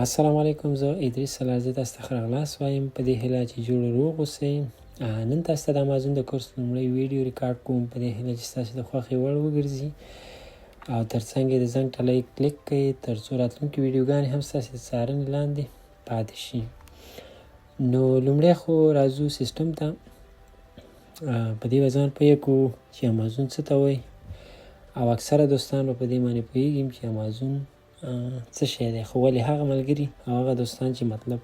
السلام علیکم، زه ادریس سلارزی تاسو ته ښه راغلاست وایم په دې هیله چې جوړ روغ اوسئ. نن تاسو ته د امازون د کورس لومړی ویډیو ریکارډ کوم په دې هیله چې ستاسو د خوښې وړ وګرځي او ترڅنګ یې د زنګ ټلی کلیک کړئ تر څو راتلونکي ویډیوګانې هم ستاسو د څارنې لاندې پاتې شي. نو لومړی خو راځو سیسټم ته. په دې به ځان پوه کړو چې امازون څه ته وایي او اکثره دوستان به په دې باندې پوهېږي چې امازون څه شی دی، خو ولې هغه ملګري او هغه دوستان چې مطلب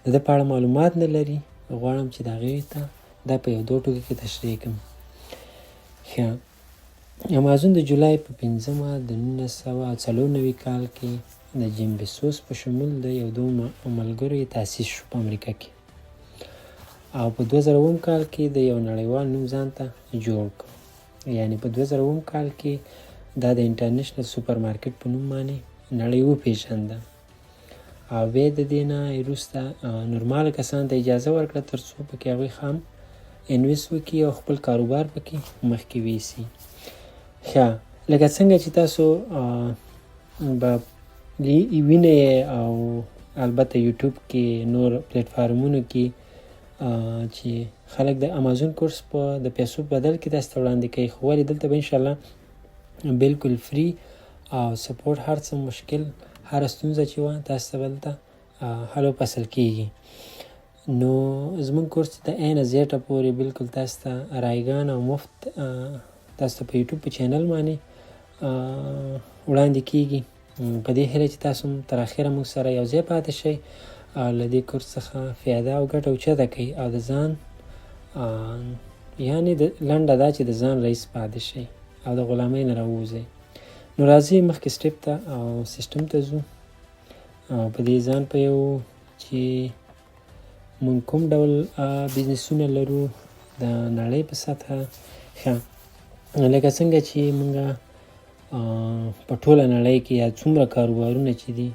د ده په اړه معلومات نه لري غواړم چې د هغوی ته دا په یو دوه ټکو کې تشریح کړم. ښه، امازون د جولای په 5مه د 1994 کال کې د جیم بیسوس په شمول د یو دوه ملګرو تاسیس شو په امریکا کې، او په 2000 کال کې د یو نړیوال نوم ځان ته جوړ کړ. یعنی په 2000 کال کې دا د انټرنیشنل سوپر مارکیټ په نوم باندې نړۍ وپېژنده، او بیا د دې نه وروسته نورمالو کسانو ته اجازه ورکړه تر څو پکې هغوی هم انویسټ وکړي او خپل کاروبار پکې مخکې ویسي. ښه، لکه څنګه چې تاسو به وینئ او البته یوټیوب کې نور پلیټفارمونو کې چې خلک د امازون کورس په د پیسو بدل کې تاسو ته وړاندې کوي، خو ولې دلته به انشاءالله بالکل فری او سپورټ هر څه مشکل هر ستونزه چې وه تاسو ته به دلته حل و فصل کېږي. نو زموږ کورس د A نه Z پورې بالکل تاسو ته رایګان او مفت تاسو ته په یوټیوب په چینل باندې وړاندې کېږي. په دې هیله چې تاسو تر اخره موږ سره یو ځای پاتې شئ او له دې کورس څخه فایده او ګټه اوچته کوئ او د ځان یعنې د لنډه دا چې د ځان رئیس پاتې شئ او د غلامۍ نه راووځئ. نو راځئ مخکې سټیپ ته او سیسټم ته ځو او په دې ځان پوهوو چې موږ کوم ډول بزنسونه لرو د نړۍ په سطحه. ښه، لکه څنګه چې موږ په ټوله نړۍ کې یا څومره کاروبارونه چې دي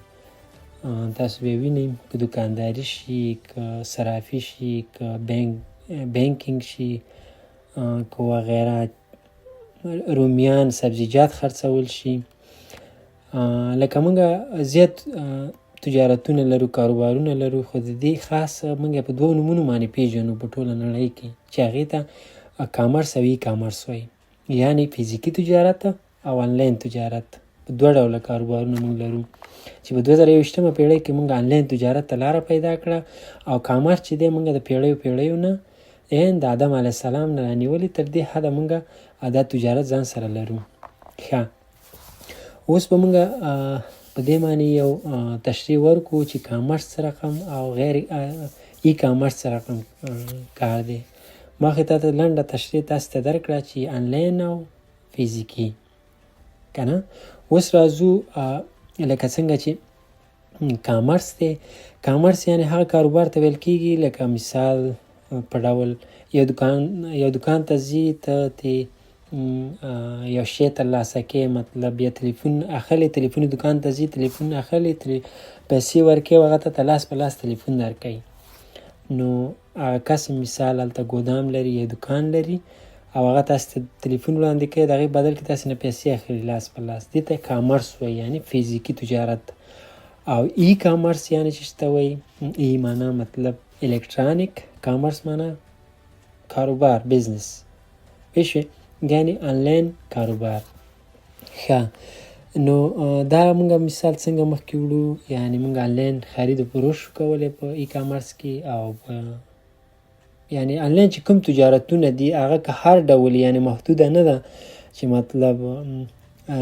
تاسو به وینئ، که دوکانداري شي، که صرافي شي، که بانکینګ شي، که وغیره رومیان سبزیجات خرڅول شي. لکه موږ زیات تجارتونه لرو، کاروبارونه لرو، خو د دې خاص موږ په دوه نومونو باندې پیژنو په ټوله نړۍ کې چې هغې ته کامرس او ای کامرس وایي، یعنې فزیکي تجارت او آنلاین تجارت. په دوه ډوله کاروبارونه موږ لرو چې په 2021مه پیړۍ کې موږ آنلاین تجارت ته لاره پیدا کړه، او کامرس چې دی موږ د پیړیو نه د آدم علیه السلام نه رانیولې تر دې حده موږ دا تجارت ځان سره لرو. ښه، اوس به موږ په دې باندې یو تشریح ورکړو چې کامرس څه رقم او غیر ای کامرس څه رقم کار دی. ما خو ته لنډه تشریح تاسو ته درکړه چې آنلاین او فزیکي، که نه. اوس راځو لکه څنګه چې کامرس دی. کامرس یعنې هغه کاروبار ته ویل کېږي، لکه مثال په ډول یو دکان ته ځي، ته یو شی ترلاسه کوې، مطلب یا تلیفون اخلې، تلیفون دکان ته ځي، تلیفون اخلې، پیسې ورکوې، هغه ته لاس په لاس تلیفون درکوي. نو هغه کس مثال هلته ګودام لري یا دکان لري او هغه تاسو ته تلیفون وړاندې کوي، د هغې بدل کې تاسو نه پیسې اخلي لاس په لاس. دې ته کامرس وایي، یعنې فزیکي تجارت. او ای کامرس یعنې چې ته وایي، ای معنا مطلب الکترونیک، کامرس معنا کاروبار، بزنس، پوه شوې، یعنې آنلاین کاروبار. ښه، نو دا موږ مثال څنګه مخکې وړو، یعنې موږ آنلاین خرید و فروش کولی په ای کامرس کې، او یعنې آنلاین چې کوم تجارتونه دي هغه که هر ډول، یعنې محدوده نه ده چې مطلب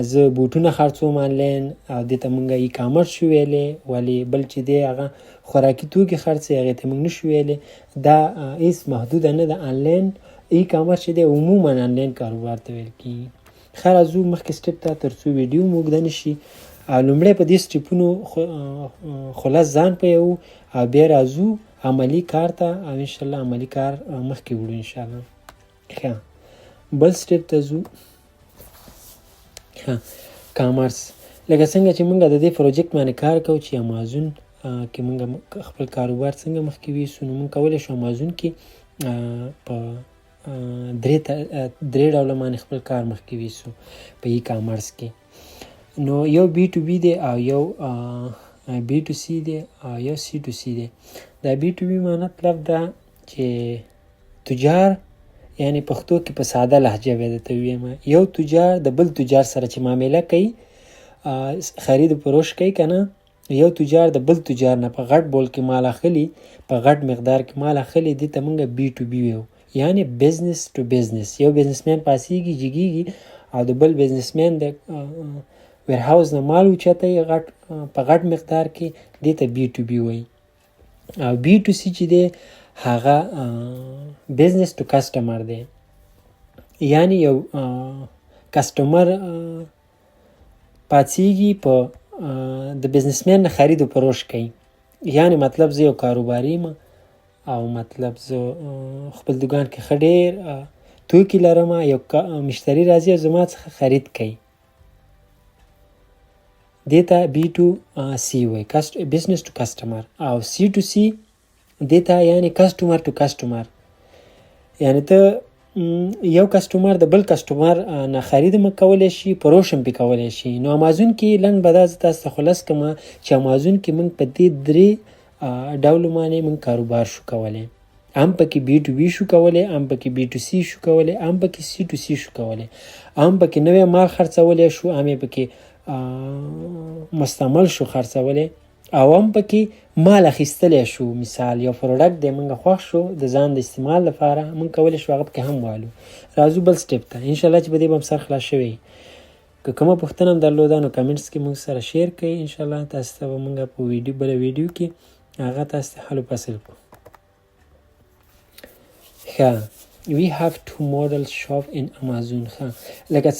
زه بوټونه خرڅوم آنلاین او دې ته موږ ای کامرس شو ویلی، ولې بل چې دی هغه خوراکي توکي خرڅوي هغې ته موږ نشو ویلی. دا هېڅ محدوده نه ده. آنلاین ای کامرس چې دی عموما آنلاین کاروبار ته ویل کېږي. ښه، راځو مخکې سټیپ ته تر څو ویډیو مو اوږده نه شي. لومړی په دې سټیپونو خلاص ځان پوهوو او بیا راځو عملي کار ته او انشاءالله عملي کار مخکې وړو انشاءالله. ښه، بل سټیپ ته ځو. ښه، کامرس لکه څنګه چې موږ د دې پروجیکټ باندې کار کوو چې امازون کې موږ خپل کاروبار څنګه مخکې ویسو، نو موږ کولی شو امازون کې په درې ډوله باندې خپل کار مخکې ویسو په ای کامرس کې. نو یو بی ټو بی دی او یو بی ټو سی دی او یو سی ټو سی دی. دا بی ټو بی مطلب دا چې تجار، یعنی پښتو کې په ساده لهجه به درته ووایم، یو تجار د بل تجار سره چې معامله کوي، خرید و فروش کوي که نه، یو تجار د بل تجار نه په غټ بول کې مال اخلي، په غټ مقدار کې مال اخلي، دې ته موږ بی ټو بی ویو، یعنی بزنس ټو بزنس. یو بزنسمین پاسیږي جګیږي او د بل بزنسمین د ویرهاوس نه مال اوچتوي په غټ مقدار کې، دې ته بی ټو بی وایي. او بی ټو سی چې دی هغه بزنس ټو کسټمر دی، یعنی یو کسټمر پاڅیږي په د بزنسمین نه خرید و فروش کوي، یعنی مطلب زه یو کاروباري یم او مطلب زه خپل دوکان کې ښه ډېر توکي لرم، یو مشتری راځي او زما څخه خرید کوي، دې ته بی ټو سی وایي، بزنس ټو کسټمر. او سی ټو سی دې ته یعنی کسټمر ټو کسټمر، یعنی ته یو کسټمر د بل کسټمر نه خرید هم کولی شي، فروش هم پې کولی شي. نو امازون کې لنډ به دا زه تاسو ته خلاص کړم چې امازون کې موږ په دې درې ډولو باندې موږ کاروبار شو کولی. هم پکې بی ټو بی شو کولی، هم پکې بی ټو سی شو کولی، هم پکې سی ټو سی شو کولی، هم پکې نوی مال خرڅولی شو، هم یې پکې مستعمل شو خرڅولی، او هم پکې مال اخیستلی شو. مثال یو پروډکټ دی موږ خوښ شو د ځان د استعمال لپاره، موږ کولی شو هغه پکې هم والو. راځو بل سټیپ ته، انشاءالله چې په دې به هم سر خلاص شوی. که کومه پوښتنه هم درلوده نو کمنټس کې موږ سره شیر کړئ، انشاءالله تاسو ته به موږ په بله ویډیو کې هغه تاسو ته حل و فصل کړو. ښه، we have two models shop in Amazon. ښه، لکه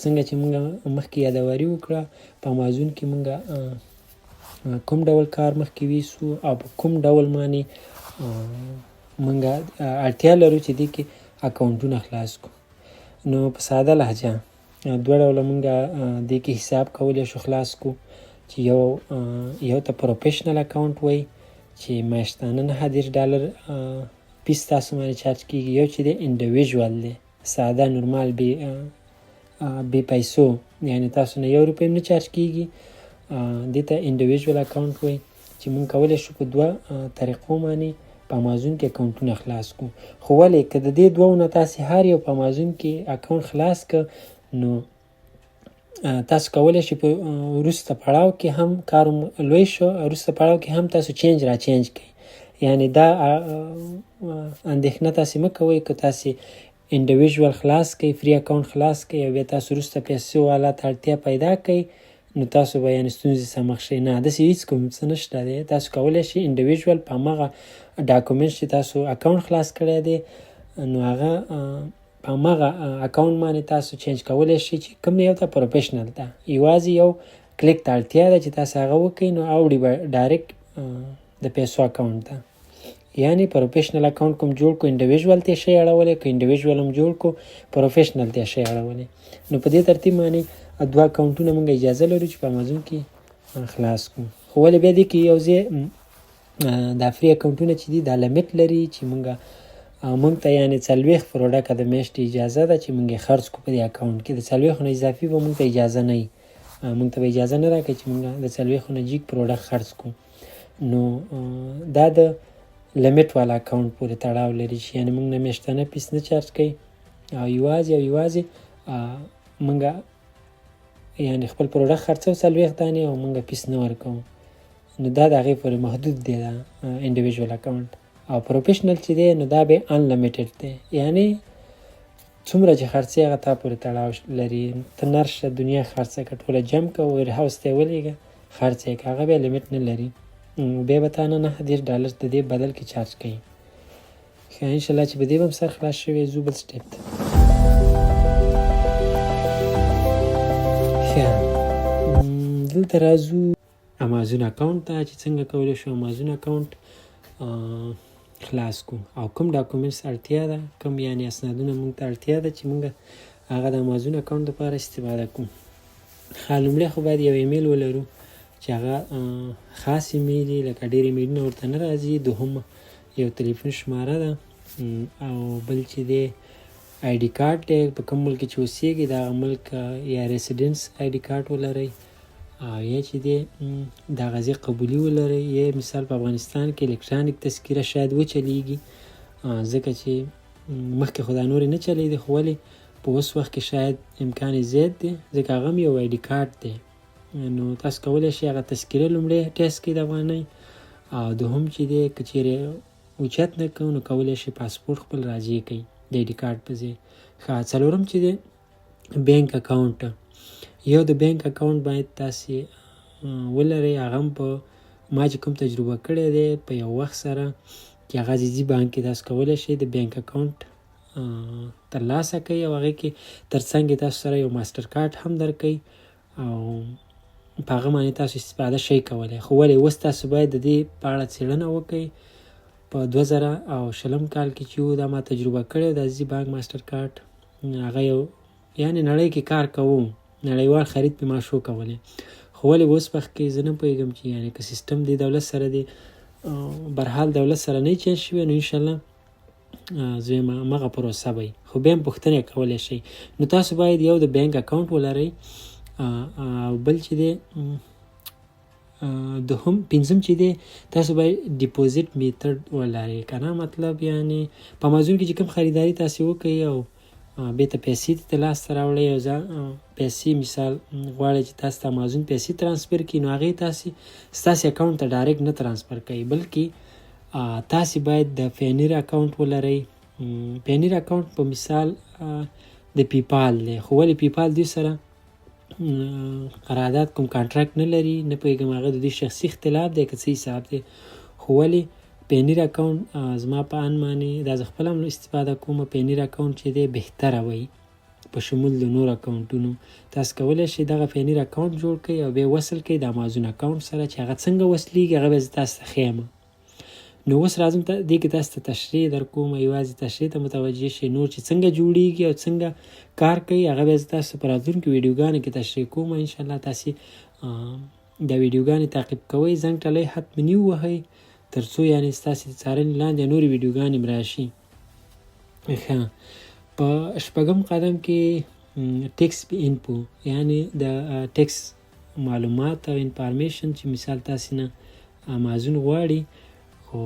څنګه چې موږ مخکې یادواري وکړه، په امازون کې موږ کوم ډول کار مخکې ویسو او په کوم ډول باندې موږ اړتیا لرو چې دې کې اکاونټونه خلاص کړو. نو په ساده لهجه دوه ډوله موږ دې کې حساب کولی شو خلاص کړو، چې یو ته پروفیشنل اکاونټ وایي چې میاشتانه $9 پیس تاسو باندې چارج کېږي. یو چې دی انډیویژوال دی، ساده نورمال بې پیسو، یعنی تاسو نه $1 نه چارج کېږي، دې ته انډیویژوال اکاونټ وایي، چې موږ کولی شو په دوه طریقو باندې په امازون کې اکاونټونه خلاص کړو. خو ولې که د دې دوو نه تاسې هر یو په امازون کې اکاونټ خلاص کړ، نو تاسو کولی شئ په وروسته پړاو کې هم کار لوی شو، وروسته پړاو کې هم تاسو چینج را چینج کړئ. یعنی دا اندېښنه تاسې مه کوئ که تاسې انډیویژوال خلاص کړئ، فری اکاونټ خلاص کړئ او بیا تاسو وروسته پیسو والا ته اړتیا پیدا کړئ، نو تاسو به یعنې ستونزې سره مخ شئ. نه، داسې هېڅ کوم څه نشته دی. تاسو کولی شئ انډیویژوال په همغه ډاکومنټس چې تاسو اکاونټ خلاص کړی دی، نو هغه په همغه اکاونټ باندې تاسو چینج کولی شئ چې کوم یو ته پروفیشنل ته. یوازې یو کلیک ته اړتیا ده چې تاسو هغه وکړئ، نو اوړي به ډایرکټ د پیسو اکاونټ ته. یعنی پروفیشنل اکاونټ کوم جوړ کو، انډیویژوال ته شی اړولی، که انډیویژوال هم جوړ کو پروفیشنل ته شی اړولی. نو په دې ترتیب باندې دوه اکاونټونه موږ اجازه لرو چې په امازون کې خلاص کړو. خو ولې بیا دې کې یو ځای دا فری اکاونټونه چې دي دا لیمټ لري چې موږ ته یعنې 40 پروډکټه د میاشتې اجازه ده چې موږ یې خرڅ کړو په دې اکاونټ کې. د 40 نه اضافي به موږ ته اجازه نه وي، موږ ته به اجازه نه راکوي چې موږ د 40 نه جګ پروډکټ خرڅ کړو. نو دا د لیمټ والا اکاونټ پورې تړاو لري چې یعنې موږ نه میاشتانه پیس نه چارج کوي، او یوازې موږ یعنې خپل پروډکټ خرڅو 40 دانې او موږ پیس نه ورکوو. نو دا د هغې پورې محدود دی دا انډیویژوال اکاونټ. او پروفیشنل چې دی نو دا به انلیمیټډ دی، یعنی څومره چې خرڅې هغه تا پورې تړاو لري. ته نرشه دنیا خرڅه کړه، ټوله جمع کړه، ویرهاوس ته یې ولېږه، خرڅ یې کړه، هغه بیا لیمټ نه لري، بیا به تا نه $9 د دې بدل کې چارج کوي. ښه، انشاءالله چې په دې به هم سر خلاص شوی. ځو بل سټیپ ته. ښه، دلته راځو امازون اکاونټ ته چې څنګه کولی شو امازون اکاونټ خلاص کو، او کوم ډاکومنټس اړتیا ده، کوم یعنې اسنادونه موږ ته اړتیا ده چې موږ هغه د امازون اکاونټ لپاره استفاده کوو. ښه، لومړی خو باید یو ایمیل ولرو چې هغه خاص ایمیل وي، لکه ډېر ایمیلونه ورته نه راځي. دوهم یو تلیفون شماره ده، او بل چې دی آی ډي کارت دی، په کوم ملک چې اوسیږي د هغه ملک یا ریسیډنس آی ډي کارت ولرئ، یا چې دی د غازي قبولي ولرئ، یا مثال په افغانستان کې الکترونیک تذکره شاید وچلیږي، ځکه چې مخکې خو دا نورې نه چلیدي، خو ولې په اوس وخت کې شاید امکان زیات دی، ځکه هغه هم یو آی ډي کارت دی. نو تاسو کولی شئ هغه تذکره لومړی ټیسټ کړئ د افغانۍ، او دوهم چې دی که چیرې اوچت نه کوو نو کولی شئ پاسپورټ خپل راجع کړئ د آی ډي کارت په ځای. څلورم چې دی بینک اکاونټ، یو د بینک اکاونټ باید تاسې ولرئ. هغه هم په ما چې کوم تجربه کړی دی په یو وخت سره چې هغه عزیزي بانک کې تاسو کولی شئ د بینک اکاونټ ترلاسه کوئ، او هغې کې ترڅنګ یې تاسو سره یو ماسټر کارت هم درکوي، او په هغه باندې تاسو استفاده شئ کولی. خو ولې اوس تاسو باید د دې په اړه څېړنه وکړئ. په 2020 کال کې چې دا ما تجربه کړې د عزیزي بانک ماسټر کارت، هغه یو یعنې نړۍ کې کار کوم، نړیوال خرید پې ما شو کولی. خو ولې اوس وخت کې زه نه پوهېږم چې یعنې که سیسټم د دولت سره دی، برحال دولت سره نه چینج شوی، نو انشاءالله زه یم همغه پروسه به وي. خو بیا هم پوښتنې کولی شئ. نو تاسو باید یو د بینک اکاونټ ولرئ، او بل چې دی دوهم پنځم چې دی تاسو باید ډیپوزیټ میتھډ ولرئ، که نه مطلب یعنې په امازون کې چې کوم خریداري تاسې وکړئ او بیرته پیسې ته لاسته راوړئ، او پیسې مثال غواړئ چې تاسو ته امازون پیسې ترانسفر کړي، نو هغې تاسې ستاسې اکاونټ ته ډایرکټ نه ترانسفر کوئ، بلکې تاسې باید د پینیر اکاونټ ولرئ. پینیر اکاونټ په مثال د پیپال دی، خو ولې پیپال دوی سره قرارداد کوم کانټراکټ نه لري، نه پوهېږم هغه د دوی شخصي اختلاف دی که څه حساب دی. خو ولې پینیر اکاونټ زما په ان باندې دا زه خپله هم استفاده کوم، پینیر اکاونټ چې دی بهتره وي په شمول د نور اکاونټونو. تاسو کولی شئ دغه پینیر اکاونټ جوړ کړئ او بیا وصل کړئ د امازون اکاونټ سره، چې هغه څنګه وصلیږي هغه به زه تاسو ته ښیم. نو اوس راځم دې کې تاسو ته تشریح در کوم، یوازې تشریح ته متوجه شئ، نور چې څنګه جوړیږي او څنګه کار کوي هغه بیا زه تاسو په راتلونکو ویډیوګانو کې تشریح کوم. انشاءالله تاسې دا ویډیوګانې تعقیب کوئ، زنګ ټلی حتمي ووهئ تر څو یعنې ستاسې د څارنې لاندې نورې ویډیوګانې م راشي. ښه، په شپږم قدم کې ټیکس انفو، یعنې د ټیکس معلومات او انفارمیشن چې مثال تاسې نه امازون غواړي. خو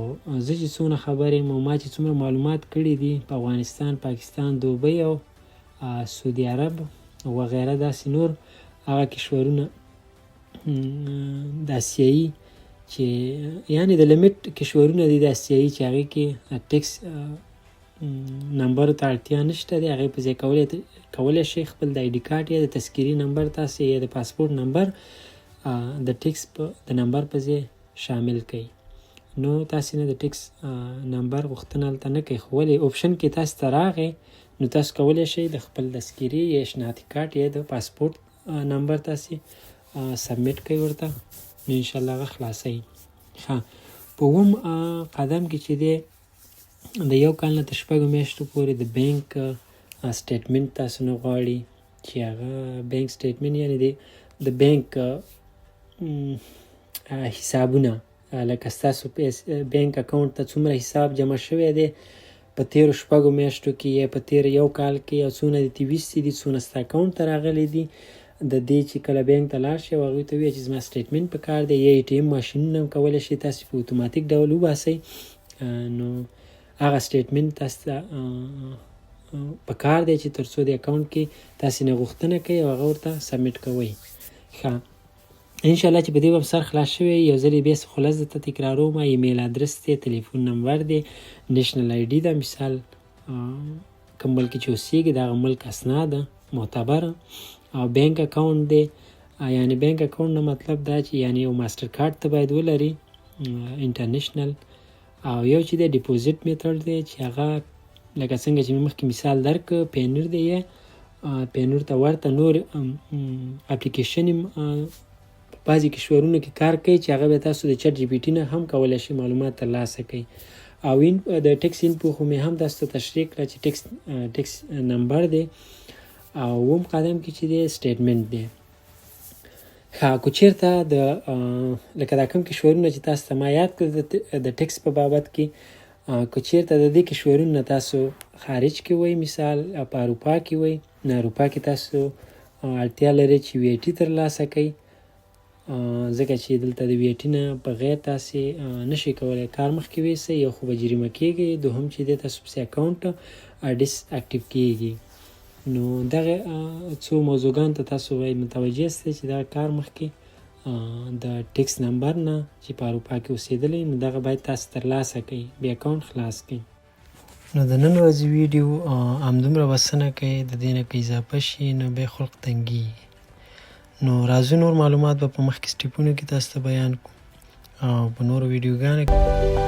زه چې څونه خبر یم او ما چې څومره معلومات کړي دي په افغانستان، پاکستان، دوبۍ او سعودي عرب وغیره داسې نور هغه کشورونه د اسیایي چې یعنې د لیمیټ کشورونه دي د اسیایي چې هغې کې ټیکس نمبر ته اړتیا نشته دی، هغې په ځای کولی شئ خپل د آی ډي کارت یا د تذکرې نمبر تاسې یا د پاسپورټ نمبر د ټیکس د نمبر په ځای شامل کړئ. نو تاسې نه د ټیکس نمبر غوښتنه هلته نه کوي، خو ولې اوپشن کې تاسو ته راغی نو تاسو کولی شئ د خپل تذکرې یا شناختي کارت یا د پاسپورټ نمبر تاسې سبمیټ کوئ ورته، نو انشاءالله هغه خلاصوي. ښه، په اووم قدم کې چې دی د یو کال نه تر 6 میاشتو پورې د بینک سټیټمنټ تاسو نه غواړي، چې هغه بینک سټیټمنټ یعنې د بینک حسابونه، لکه ستاسو بینک اکاونټ ته څومره حساب جمع شوی دی په تیرو 6 میاشتو کې یا په تیر یو کال کې، او څونه دې ویستي دي، څونه ستا اکاونټ ته راغلی دي. د دې چې کله بینک ته لاړ شئ او هغوی ته ووایئ چې زما سټیټمنټ په کار دی، یا اې ټي ایم ماشینونه هم کولی شئ تاسې په اتوماتیک ډول وباسئ، نو هغه سټیټمنټ تاسو ته په کار دی چې تر څو د اکاونټ کې تاسې نه غوښتنه کوئ او هغه ورته سبمیټ کوئ. ښه، انشاءالله چې په دې به سر خلاص شوی. یو ځل یې بیا خلاص درته تکراروم، ایمیل ادرس دی، تلیفون نمبر دی، نیشنل آی ډي ده، مثال کوم ملک چې اوسېږي د هغه ملک اسناد معتبره، او بینک اکاونټ دی. یعنې بینک اکاونټ نه مطلب دا چې یعنې یو ماسټر کارت ته باید ولري انټرنیشنل، او یو چې دی ډیپوزیټ میتھډ دی چې هغه لکه څنګه چې مې مخکې مثال درک پینر دی، یا پینر ته ورته نور اپلیکیشن په بعضې کشورونو کې کار کوي چې هغه به تاسو د چټ جی پي ټي نه هم کولی شئ معلومات ترلاسه کړئ. او د ټیکس انفو خو مې هم تاسو ته تشریح کړه چې ټیکس نمبر دی. او اووم قدم کې چې دی سټیټمنټ دی. ښه، که چېرته لکه دا کوم کشورونه چې تاسو ته ما یاد کړل د ټیکس په بابت کې، که چېرته د دې کشورونو نه تاسو خارج کې وئ، مثال په اروپا کې وئ، نه اروپا کې تاسو اړتیا لرئ چې وی آی ټي ترلاسه کړئ، ځکه چې دلته د VIT نه بغیر تاسې نشئ کولی کار مخکې ویسئ، یو خو به جریمه کېږئ، دوهم چې دی تاسو پسې اکاونټ ډیس اکټیو کېږي. نو دغه څو موضوعګانو ته تاسو باید متوجه یاستئ چې دغه کار مخکې د ټیکس نمبر نه چې په اروپا کې اوسېدلی نو دغه باید تاسو ترلاسه کړئ، بیا اکاونټ خلاص کړئ. نو د نن ورځې ویډیو همدومره بسنه کوي، د دې نه که اضافه شي نو بیا خلق تنګېږي. نو راځو نور معلومات به په مخکې سټیپونو کې تاسو ته بیان کوم او په نورو ویډیوګانو کې